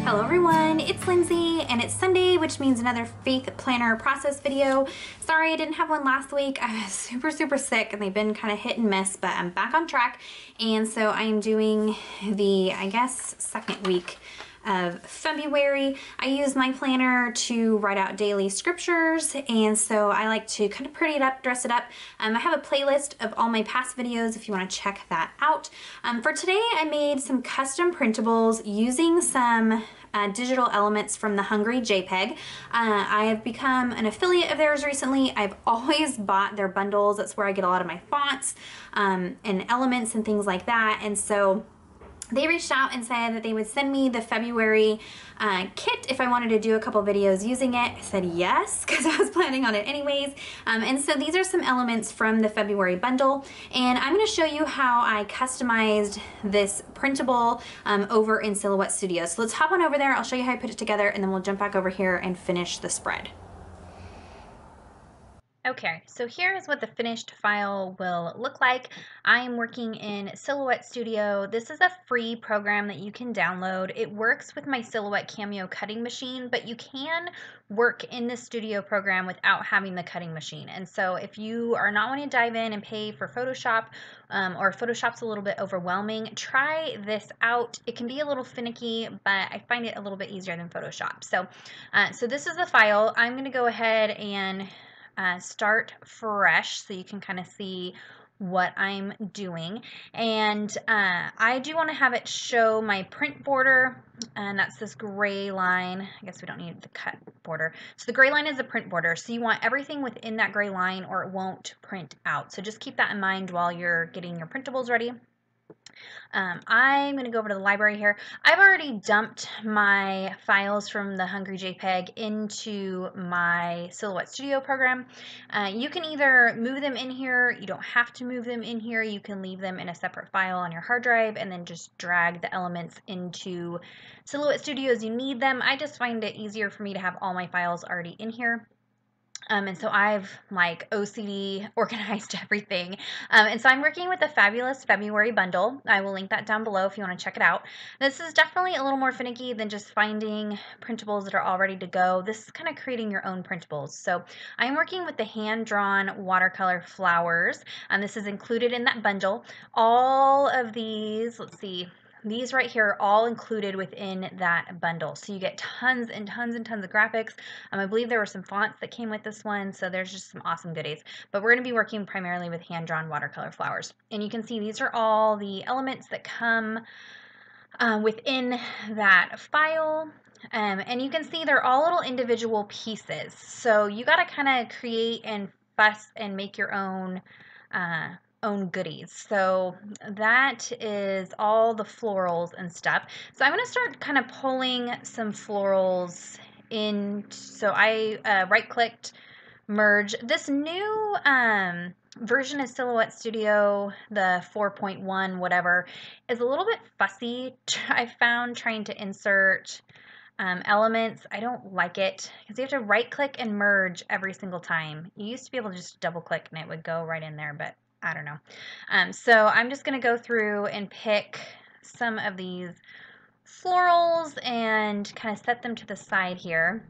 Hello everyone, it's Lindsay and it's Sunday, which means another faith planner process video. Sorry I didn't have one last week. I was super sick and they've been kind of hit and miss, but I'm back on track. And so I am doing the, I guess, second week of February. I use my planner to write out daily scriptures, and so I like to kind of pretty it up, dress it up. I have a playlist of all my past videos if you want to check that out. For today, I made some custom printables using some digital elements from the Hungry Jpeg. I have become an affiliate of theirs recently. I've always bought their bundles. That's where I get a lot of my fonts and elements and things like that. And so they reached out and said that they would send me the February kit if I wanted to do a couple videos using it. I said yes, because I was planning on it anyways. And so these are some elements from the February bundle, and I'm going to show you how I customized this printable over in Silhouette Studio. So let's hop on over there. I'll show you how I put it together, and then we'll jump back over here and finish the spread. Okay, so here's what the finished file will look like. I am working in Silhouette Studio. This is a free program that you can download. It works with my Silhouette Cameo cutting machine, but you can work in the Studio program without having the cutting machine. And so if you are not wanting to dive in and pay for Photoshop, or Photoshop's a little bit overwhelming, try this out. It can be a little finicky, but I find it a little bit easier than Photoshop. So, so this is the file. I'm going to go ahead and start fresh so you can kind of see what I'm doing. And I do want to have it show my print border, and that's this gray line. I guess we don't need the cut border. So the gray line is the print border. So you want everything within that gray line or it won't print out. So just keep that in mind while you're getting your printables ready. I'm going to go over to the library here. I've already dumped my files from the Hungry Jpeg into my Silhouette Studio program. You can either move them in here. You don't have to move them in here. You can leave them in a separate file on your hard drive and then just drag the elements into Silhouette Studio as you need them. I just find it easier for me to have all my files already in here. And so I've like OCD organized everything. And so I'm working with the Fabulous February bundle. I will link that down below if you want to check it out. This is definitely a little more finicky than just finding printables that are all ready to go. This is kind of creating your own printables. So I'm working with the hand-drawn watercolor flowers, and this is included in that bundle. All of these, let's see, these right here are all included within that bundle. So you get tons and tons and tons of graphics. I believe there were some fonts that came with this one, so there's just some awesome goodies. But we're going to be working primarily with hand-drawn watercolor flowers. And you can see these are all the elements that come within that file. And you can see they're all little individual pieces. So you got to kind of create and fuss and make your own goodies. So that is all the florals and stuff. So I'm going to start kind of pulling some florals in. So I right-clicked, merge. This new version of Silhouette Studio, the 4.1 whatever, is a little bit fussy. I found trying to insert elements. I don't like it because you have to right-click and merge every single time. You used to be able to just double-click and it would go right in there, but I don't know. So I'm just going to go through and pick some of these florals and kind of set them to the side here.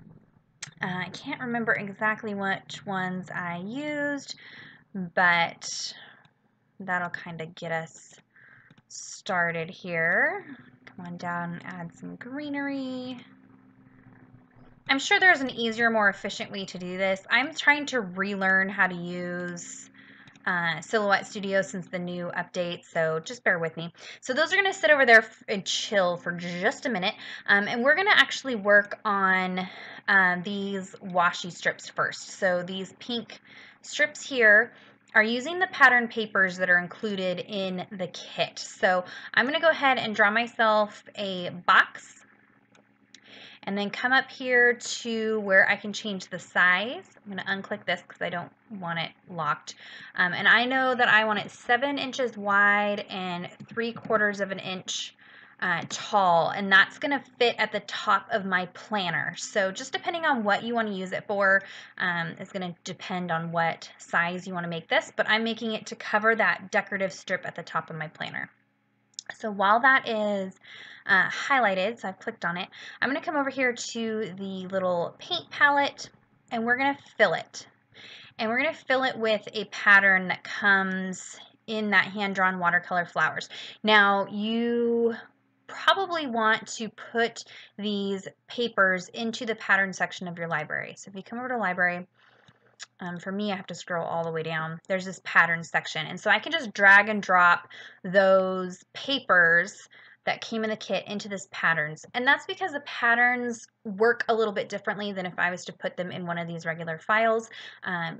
I can't remember exactly which ones I used, but that'll kind of get us started here. Come on down and add some greenery. I'm sure there's an easier, more efficient way to do this. I'm trying to relearn how to use Silhouette Studio since the new update, so just bear with me. So those are going to sit over there and chill for just a minute, and we're going to actually work on these washi strips first. So these pink strips here are using the pattern papers that are included in the kit. So I'm going to go ahead and draw myself a box, and then come up here to where I can change the size. I'm going to unclick this because I don't want it locked. And I know that I want it 7 inches wide and 3/4 of an inch tall, and that's going to fit at the top of my planner. So just depending on what you want to use it for, is going to depend on what size you want to make this, but I'm making it to cover that decorative strip at the top of my planner. So while that is highlighted, so I've clicked on it, I'm going to come over here to the little paint palette, and we're going to fill it. And we're going to fill it with a pattern that comes in that hand-drawn watercolor flowers. Now, you probably want to put these papers into the pattern section of your library. So if you come over to library, for me, I have to scroll all the way down. There's this pattern section. And so I can just drag and drop those papers that came in the kit into this patterns. And that's because the patterns work a little bit differently than if I was to put them in one of these regular files.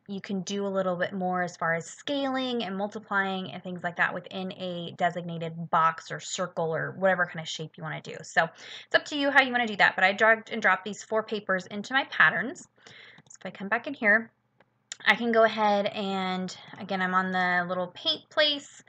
You can do a little bit more as far as scaling and multiplying and things like that within a designated box or circle or whatever kind of shape you want to do. So it's up to you how you want to do that. But I dragged and dropped these 4 papers into my patterns. So if I come back in here, I can go ahead and, again, I'm on the little paint place,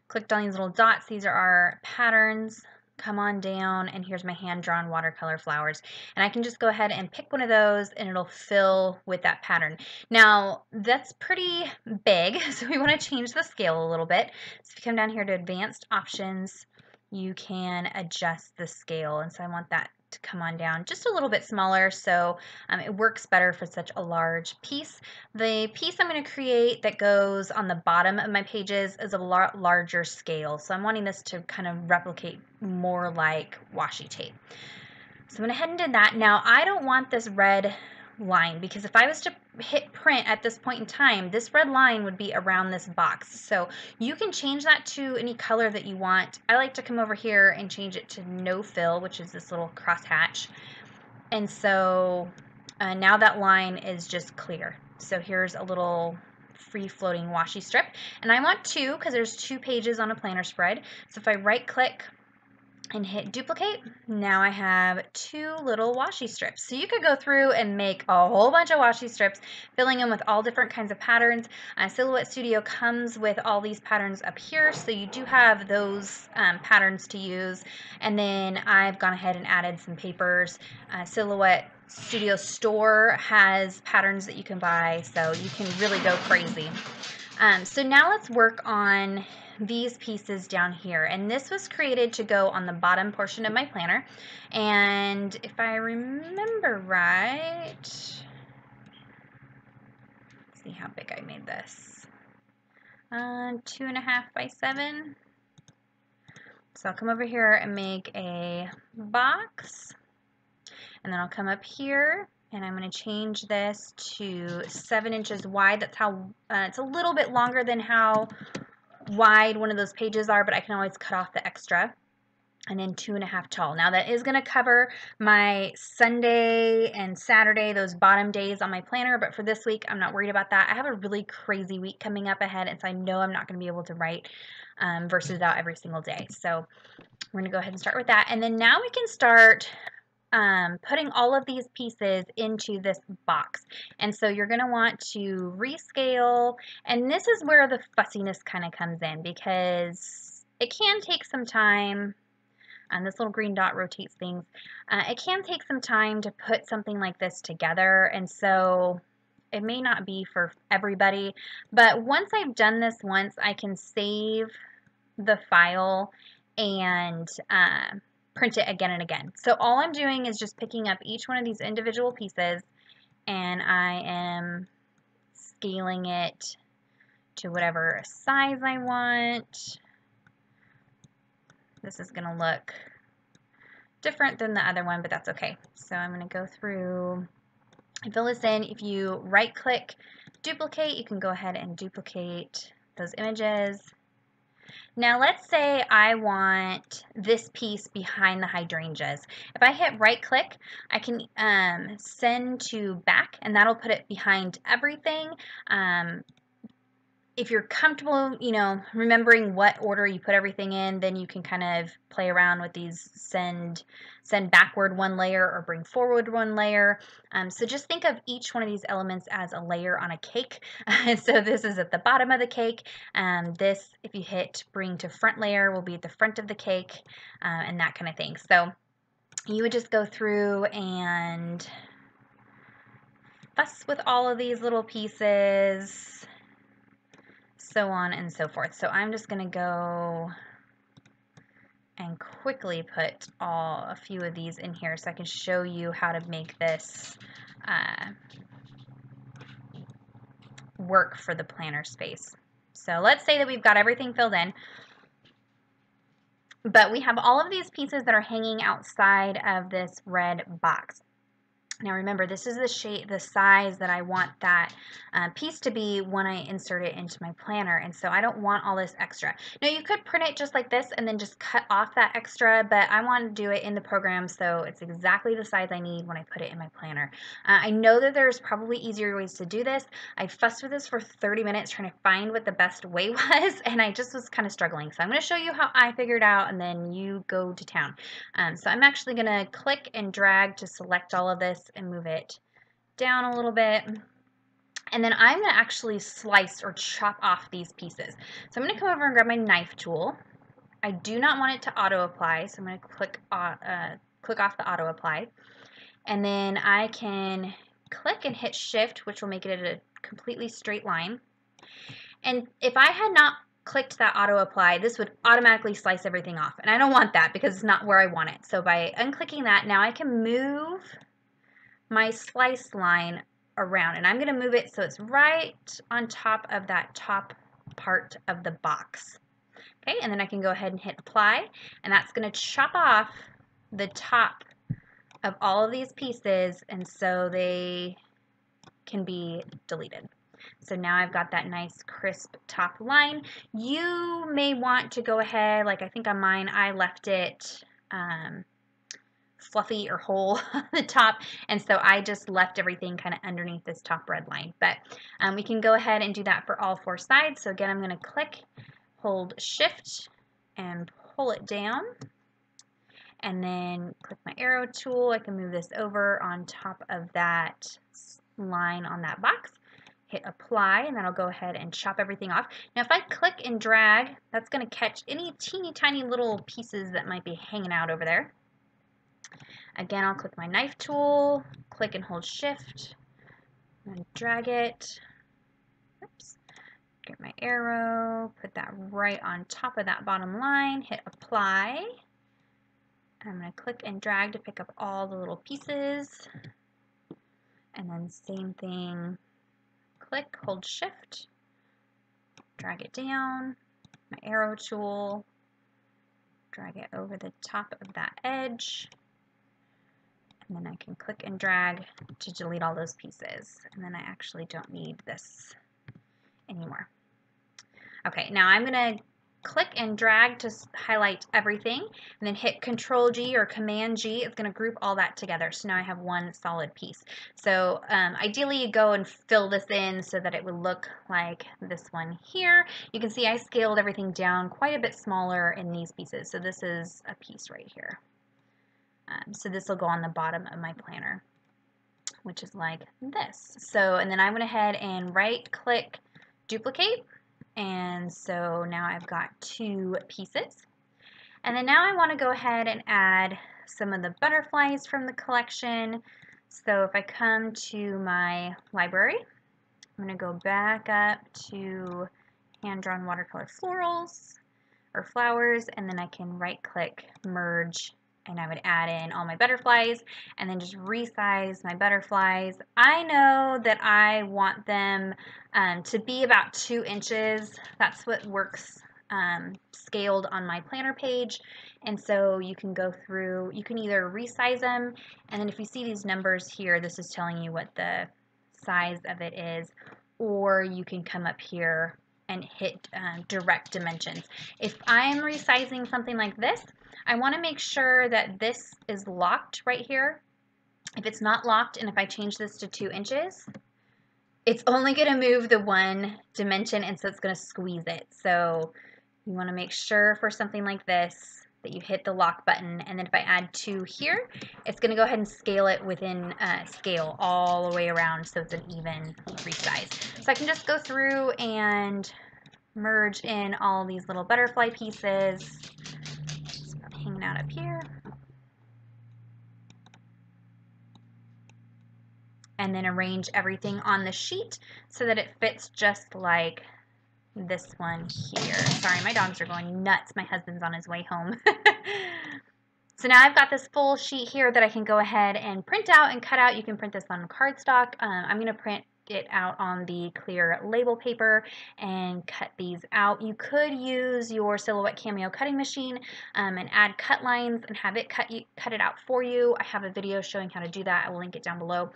clicked on these little dots. These are our patterns. Come on down, and here's my hand-drawn watercolor flowers. And I can just go ahead and pick one of those, and it'll fill with that pattern. Now, that's pretty big, so we want to change the scale a little bit. So if you come down here to Advanced Options, you can adjust the scale. And so I want that to come on down just a little bit smaller, so it works better for such a large piece. The piece I'm going to create that goes on the bottom of my pages is a lot larger scale, so I'm wanting this to kind of replicate more like washi tape. So I went ahead and did that. Now I don't want this red line, because if I was to hit print at this point in time, this red line would be around this box. So you can change that to any color that you want. I like to come over here and change it to no fill, which is this little crosshatch. And so now that line is just clear. So here's a little free floating washi strip, and I want 2 because there's 2 pages on a planner spread. So if I right click and hit duplicate, now I have 2 little washi strips. So you could go through and make a whole bunch of washi strips, filling them with all different kinds of patterns. Silhouette Studio comes with all these patterns up here, so you do have those patterns to use. And then I've gone ahead and added some papers. Silhouette Studio Store has patterns that you can buy, so you can really go crazy. So now let's work on these pieces down here, and this was created to go on the bottom portion of my planner. And if I remember right, let's see how big I made this, 2.5 by 7. So I'll come over here and make a box, and then I'll come up here and I'm going to change this to 7 inches wide. That's how it's a little bit longer than how wide one of those pages are, but I can always cut off the extra. And then 2.5 tall. Now that is going to cover my Sunday and Saturday, those bottom days on my planner, but for this week I'm not worried about that. I have a really crazy week coming up ahead, and so I know I'm not going to be able to write verses out every single day. So we're going to go ahead and start with that, and then now we can start putting all of these pieces into this box. And so you're going to want to rescale, and this is where the fussiness kind of comes in, because it can take some time, and this little green dot rotates things. It can take some time to put something like this together, and so it may not be for everybody, but once I've done this once, I can save the file and print it again and again. So all I'm doing is just picking up each one of these individual pieces, and I am scaling it to whatever size I want. This is going to look different than the other one, but that's okay. So I'm going to go through and fill this in. If you right click duplicate, you can go ahead and duplicate those images. Now let's say I want this piece behind the hydrangeas. If I hit right click, I can send to back, and that'll put it behind everything. If you're comfortable, remembering what order you put everything in, then you can kind of play around with these send backward 1 layer or bring forward 1 layer. So just think of each one of these elements as a layer on a cake. So this is at the bottom of the cake. This, if you hit bring to front layer, will be at the front of the cake, and that kind of thing. So you would just go through and fuss with all of these little pieces, so on and so forth. So I'm just going to go and quickly put a few of these in here so I can show you how to make this work for the planner space. So let's say that we've got everything filled in, but we have all of these pieces that are hanging outside of this red box. Now remember, this is the size that I want that piece to be when I insert it into my planner, and so I don't want all this extra. Now you could print it just like this and then just cut off that extra, but I want to do it in the program so it's exactly the size I need when I put it in my planner. I know that there's probably easier ways to do this. I fussed with this for 30 minutes trying to find what the best way was, and I just was kind of struggling. So I'm going to show you how I figured out, and then you go to town. So I'm actually going to click and drag to select all of this and move it down a little bit. And then I'm going to actually slice or chop off these pieces. So I'm going to come over and grab my knife tool. I do not want it to auto apply, so I'm going to click off the auto apply. And then I can click and hit shift, which will make it a completely straight line. And if I had not clicked that auto apply, this would automatically slice everything off. And I don't want that because it's not where I want it. So by unclicking that, now I can move my slice line around, and I'm going to move it so it's right on top of that top part of the box. Okay, and then I can go ahead and hit apply, and that's going to chop off the top of all of these pieces, and so they can be deleted. So now I've got that nice crisp top line. You may want to go ahead, like I think on mine I left it fluffy or whole on the top, and so I just left everything kind of underneath this top red line. But we can go ahead and do that for all four sides. So again, I'm going to click, hold shift, and pull it down, and then click my arrow tool. I can move this over on top of that line on that box, hit apply, and then I'll go ahead and chop everything off. Now if I click and drag, that's going to catch any teeny tiny little pieces that might be hanging out over there. Again, I'll click my knife tool, click and hold shift, and drag it. Oops. Get my arrow, put that right on top of that bottom line, hit apply. I'm going to click and drag to pick up all the little pieces. And then same thing, click, hold shift, drag it down, my arrow tool, drag it over the top of that edge. And then I can click and drag to delete all those pieces. And then I actually don't need this anymore. Okay, now I'm going to click and drag to highlight everything, and then hit Control G or Command G. It's going to group all that together. So now I have one solid piece. So ideally you go and fill this in so that it would look like this one here. You can see I scaled everything down quite a bit smaller in these pieces. So this is a piece right here. So this will go on the bottom of my planner, which is like this. So, and then I went ahead and right click, duplicate. And so now I've got two pieces. And then now I want to go ahead and add some of the butterflies from the collection. So if I come to my library, I'm going to go back up to hand-drawn watercolor florals or flowers, and then I can right click, merge, and I would add in all my butterflies and then just resize my butterflies. I know that I want them to be about 2 inches. That's what works scaled on my planner page. And so you can go through, you can either resize them, and then if you see these numbers here, this is telling you what the size of it is, or you can come up here and hit direct dimensions. If I'm resizing something like this, I want to make sure that this is locked right here. If it's not locked, and if I change this to 2 inches, it's only going to move the 1 dimension, and so it's going to squeeze it. So you want to make sure for something like this that you hit the lock button, and then if I add 2 here, it's going to go ahead and scale it within scale all the way around so it's an even resize. So I can just go through and merge in all these little butterfly pieces hanging out up here. And then arrange everything on the sheet so that it fits just like this one here. Sorry, my dogs are going nuts. My husband's on his way home. So now I've got this full sheet here that I can go ahead and print out and cut out. You can print this on cardstock. I'm going to print it out on the clear label paper and cut these out. You could use your Silhouette Cameo cutting machine and add cut lines and have it cut it out for you. I have a video showing how to do that. I will link it down below.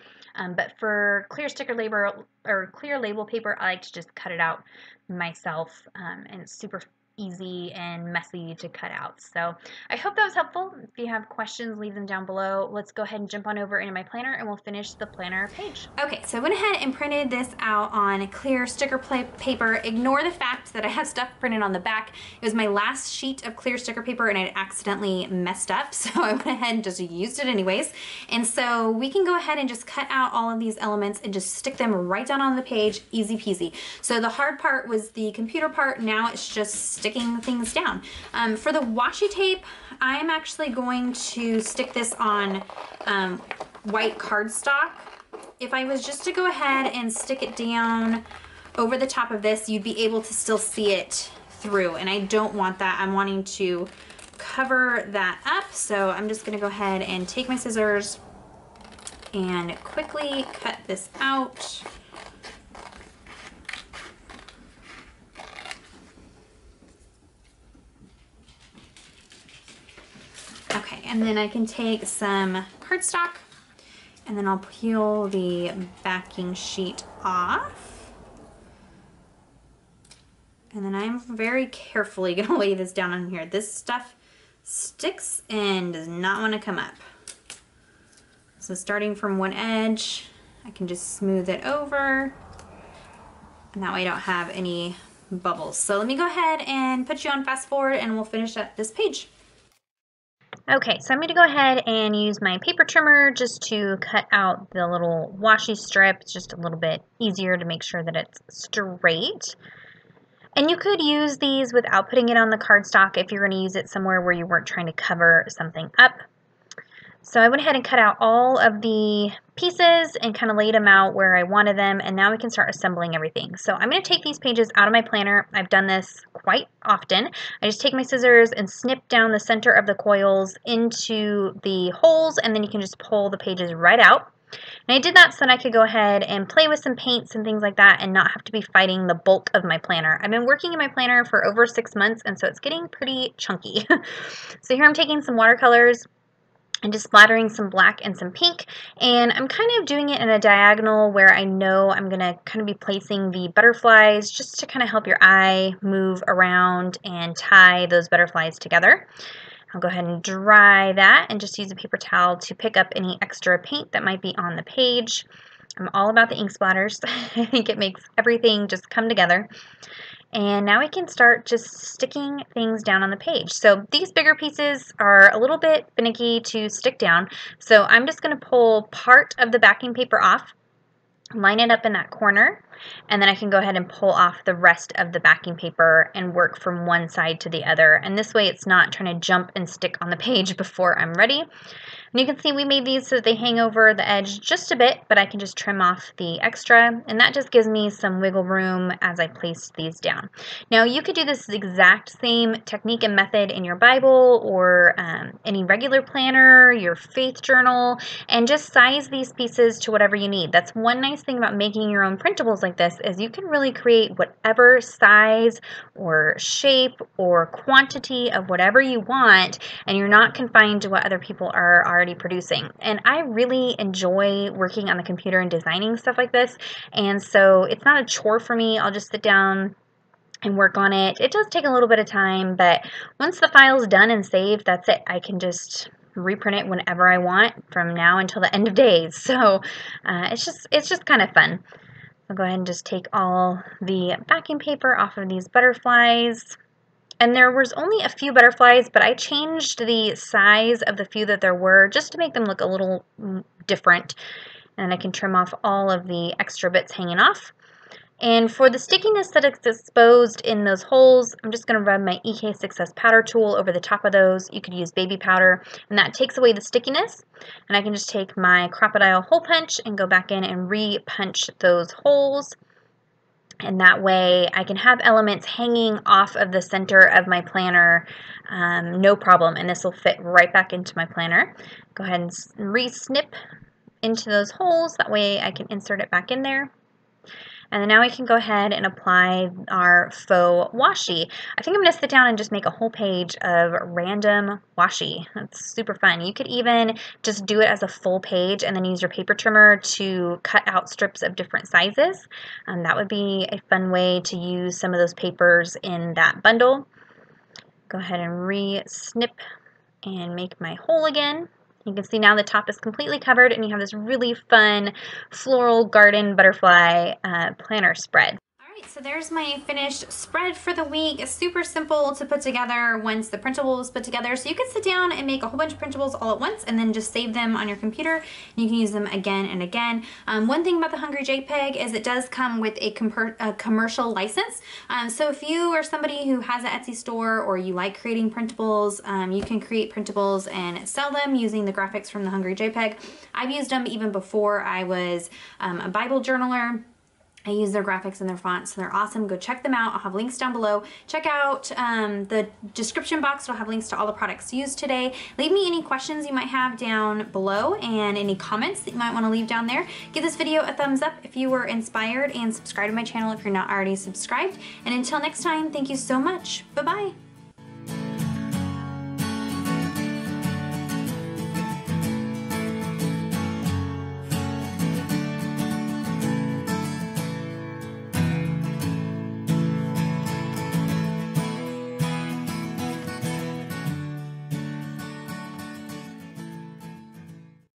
But for clear sticker label or clear label paper, I like to just cut it out myself, and it's super easy and messy to cut out. So I hope that was helpful. If you have questions, leave them down below. Let's go ahead and jump on over into my planner and we'll finish the planner page. Okay, so I went ahead and printed this out on clear sticker paper. Ignore the fact that I have stuff printed on the back. It was my last sheet of clear sticker paper and I accidentally messed up, so I went ahead and just used it anyways. And so we can go ahead and just cut out all of these elements and just stick them right down on the page, easy peasy. So the hard part was the computer part. Now it's just sticking things down. For the washi tape, I'm actually going to stick this on white cardstock. If I was just to go ahead and stick it down over the top of this, you'd be able to still see it through, and I don't want that. I'm wanting to cover that up, so I'm just going to go ahead and take my scissors and quickly cut this out. Okay, and then I can take some cardstock and then I'll peel the backing sheet off. And then I'm very carefully gonna lay this down on here. This stuff sticks and does not want to come up. So starting from one edge, I can just smooth it over, and that way I don't have any bubbles. So let me go ahead and put you on fast forward and we'll finish up this page. Okay, so I'm going to go ahead and use my paper trimmer just to cut out the little washi strip. It's just a little bit easier to make sure that it's straight. And you could use these without putting it on the cardstock if you're going to use it somewhere where you weren't trying to cover something up. So I went ahead and cut out all of the pieces and kind of laid them out where I wanted them, and now we can start assembling everything. So I'm going to take these pages out of my planner. I've done this quite often. I just take my scissors and snip down the center of the coils into the holes, and then you can just pull the pages right out. And I did that so that I could go ahead and play with some paints and things like that and not have to be fighting the bulk of my planner. I've been working in my planner for over 6 months, and so it's getting pretty chunky. So here I'm taking some watercolors and just splattering some black and some pink, and I'm kind of doing it in a diagonal where I know I'm going to kind of be placing the butterflies just to kind of help your eye move around and tie those butterflies together. I'll go ahead and dry that and just use a paper towel to pick up any extra paint that might be on the page. I'm all about the ink splatters. I think it makes everything just come together. And now we can start just sticking things down on the page. So these bigger pieces are a little bit finicky to stick down. So I'm just going to pull part of the backing paper off, line it up in that corner, and then I can go ahead and pull off the rest of the backing paper and work from one side to the other. And this way it's not trying to jump and stick on the page before I'm ready. And you can see we made these so that they hang over the edge just a bit, but I can just trim off the extra, and that just gives me some wiggle room as I place these down. Now you could do this exact same technique and method in your Bible or any regular planner, your faith journal, and just size these pieces to whatever you need. That's one nice thing about making your own printables like this, is you can really create whatever size or shape or quantity of whatever you want, and you're not confined to what other people are already producing. And I really enjoy working on the computer and designing stuff like this, and so it's not a chore for me. I'll just sit down and work on it. It does take a little bit of time, but once the file's done and saved, that's it. I can just reprint it whenever I want from now until the end of days. So it's just kind of fun. I'll go ahead and just take all the backing paper off of these butterflies. And there was only a few butterflies, but I changed the size of the few that there were just to make them look a little different. And I can trim off all of the extra bits hanging off. And for the stickiness that is exposed in those holes, I'm just going to run my EK Success powder tool over the top of those. You could use baby powder, and that takes away the stickiness. And I can just take my crocodile hole punch and go back in and re-punch those holes. And that way I can have elements hanging off of the center of my planner, no problem, and this will fit right back into my planner. Go ahead and re-snip into those holes, that way I can insert it back in there. And then now we can go ahead and apply our faux washi. I think I'm going to sit down and just make a whole page of random washi. That's super fun. You could even just do it as a full page and then use your paper trimmer to cut out strips of different sizes. That would be a fun way to use some of those papers in that bundle. Go ahead and re-snip and make my hole again. You can see now the top is completely covered and you have this really fun floral garden butterfly planner spread. Alright, so there's my finished spread for the week. It's super simple to put together once the printable is put together. So you can sit down and make a whole bunch of printables all at once and then just save them on your computer. And you can use them again and again. One thing about the Hungry Jpeg is it does come with a commercial license. So if you are somebody who has an Etsy store or you like creating printables, you can create printables and sell them using the graphics from the Hungry Jpeg. I've used them even before I was a Bible journaler. I use their graphics and their fonts, so they're awesome. Go check them out. I'll have links down below. Check out the description box. It'll have links to all the products used today. Leave me any questions you might have down below and any comments that you might want to leave down there. Give this video a thumbs up if you were inspired and subscribe to my channel if you're not already subscribed. And until next time, thank you so much. Bye-bye.